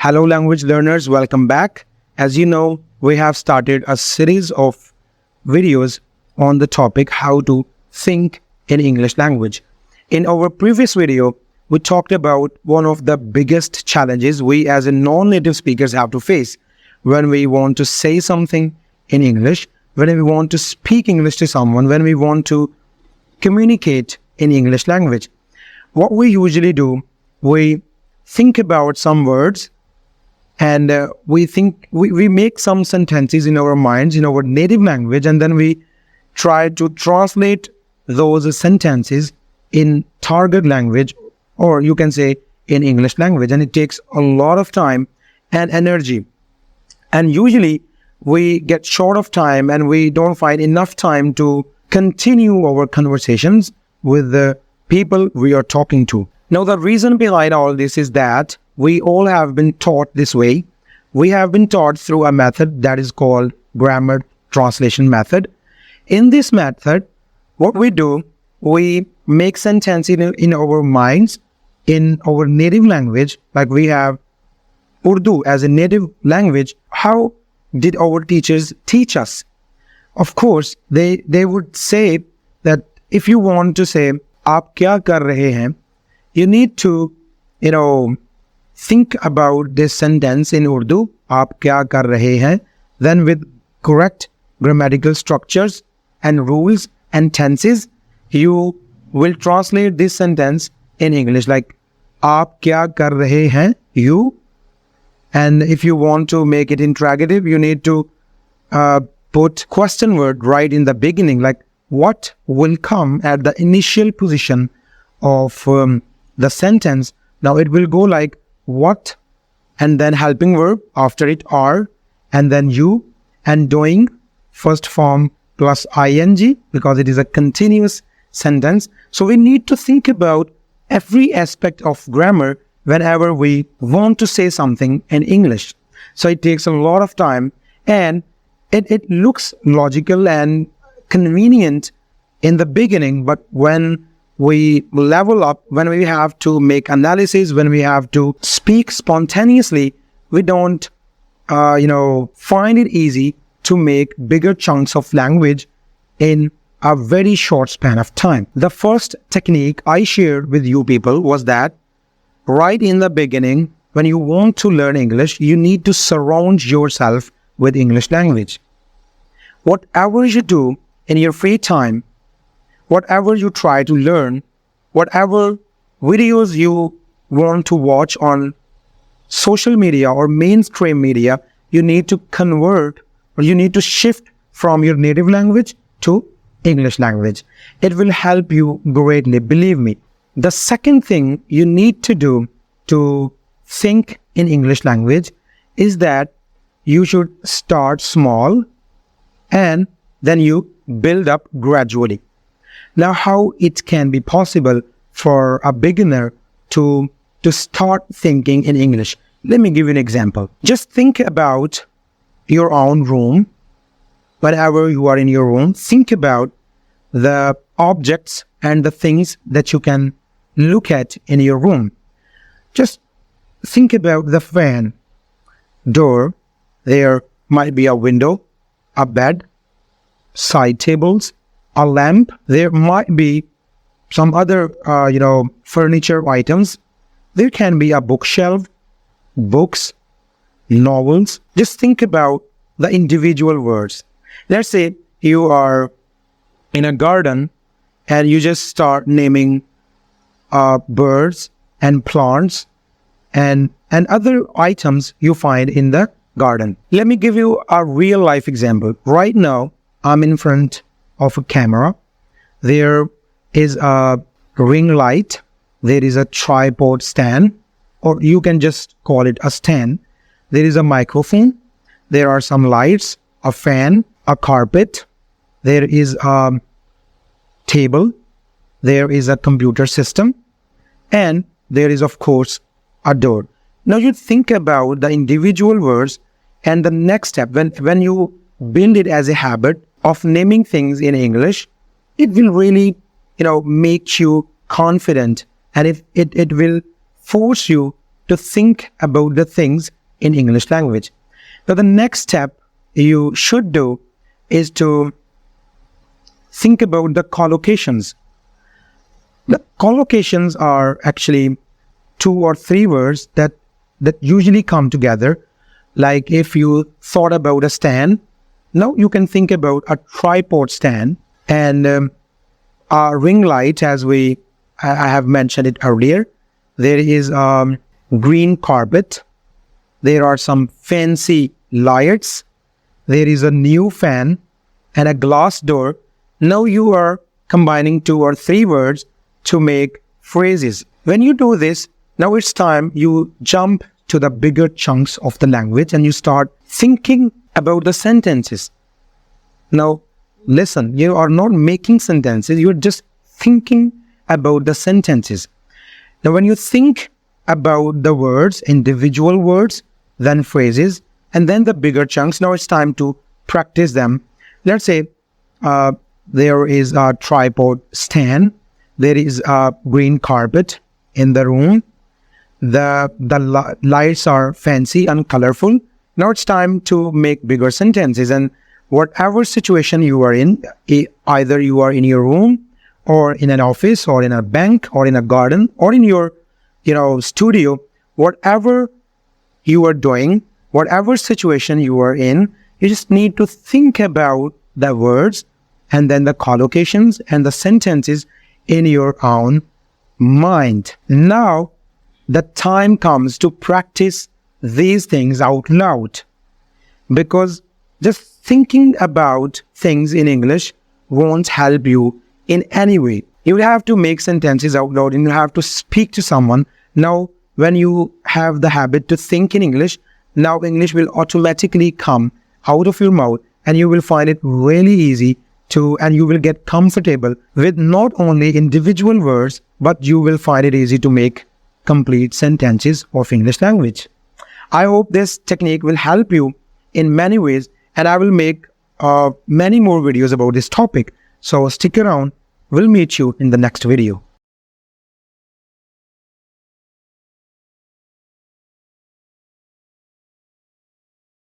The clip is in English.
Hello, language learners, welcome back. As you know, we have started a series of videos on the topic how to think in English language. In our previous video, we talked about one of the biggest challenges we as a non-native speakers have to face when we want to say something in English, when we want to speak English to someone, when we want to communicate in English language. What we usually do, we think about some words and we make some sentences in our minds, in our native language, and then we try to translate those sentences in target language, or you can say in English language. And it takes a lot of time and energy. And usually we get short of time and we don't find enough time to continue our conversations with the people we are talking to. Now, the reason behind all this is that we all have been taught this way. We have been taught through a method that is called grammar translation method. In this method, what we do, we make sentences in our minds, in our native language, like we have Urdu as a native language. How did our teachers teach us? Of course, they would say that if you want to say, "Aap kya kar rahe hain?" you need to, think about this sentence in Urdu, "Aap kya kar rahe hain?" Then with correct grammatical structures and rules and tenses, you will translate this sentence in English like, "Aap kya kar rahe hain?" You. And if you want to make it interrogative, you need to put question word right in the beginning, like what will come at the initial position of the sentence. Now it will go like what, and then helping verb, after it are, and then you, and doing, first form plus ing, because it is a continuous sentence. So we need to think about every aspect of grammar whenever we want to say something in English. So it takes a lot of time, and it looks logical and convenient in the beginning, but when we level up, when we have to make analysis, when we have to speak spontaneously, we don't, find it easy to make bigger chunks of language in a very short span of time. The first technique I shared with you people was that right in the beginning, when you want to learn English, you need to surround yourself with English language. Whatever you do in your free time, whatever you try to learn, whatever videos you want to watch on social media or mainstream media, you need to convert, or you need to shift from your native language to English language. It will help you greatly, believe me. The second thing you need to do to think in English language is that you should start small and then you build up gradually. Now, how it can be possible for a beginner to start thinking in English? Let me give you an example. Just think about your own room. Whenever you are in your room, think about the objects and the things that you can look at in your room. Just think about the fan, door. There might be a window, a bed, side tables, a lamp. There might be some other, furniture items. There can be a bookshelf, books, novels. Just think about the individual words. Let's say you are in a garden and you just start naming birds and plants and other items you find in the garden. Let me give you a real life example. Right now, I'm in front of a camera. There is a ring light. There is a tripod stand, or you can just call it a stand. There is a microphone. There are some lights, a fan, a carpet. There is a table. There is a computer system. And there is, of course, a door. Now you think about the individual words, and the next step, when you build it as a habit of naming things in English, it will really, make you confident, and it will force you to think about the things in English language. Now, the next step you should do is to think about the collocations. The collocations are actually 2 or 3 words that usually come together. Like if you thought about a stand, now you can think about a tripod stand, and a ring light, as I have mentioned it earlier. There is green carpet. There are some fancy lights. There is a new fan and a glass door. Now you are combining 2 or 3 words to make phrases. When you do this, now it's time you jump to the bigger chunks of the language and you start thinking about the sentences. Now, listen, you are not making sentences, you're just thinking about the sentences. Now, when you think about the words, individual words, then phrases, and then the bigger chunks, now it's time to practice them. Let's say there is a tripod stand, there is a green carpet in the room, the lights are fancy and colorful. Now it's time to make bigger sentences, and whatever situation you are in, either you are in your room or in an office or in a bank or in a garden or in your studio, whatever you are doing, whatever situation you are in, you just need to think about the words and then the collocations and the sentences in your own mind. Now the time comes to practice these things out loud, because just thinking about things in English won't help you in any way. You will have to make sentences out loud and you have to speak to someone. Now, when you have the habit to think in English, now English will automatically come out of your mouth and you will find it really easy and you will get comfortable with not only individual words, but you will find it easy to make complete sentences of English language. I hope this technique will help you in many ways, and I will make many more videos about this topic. So stick around. We'll meet you in the next video.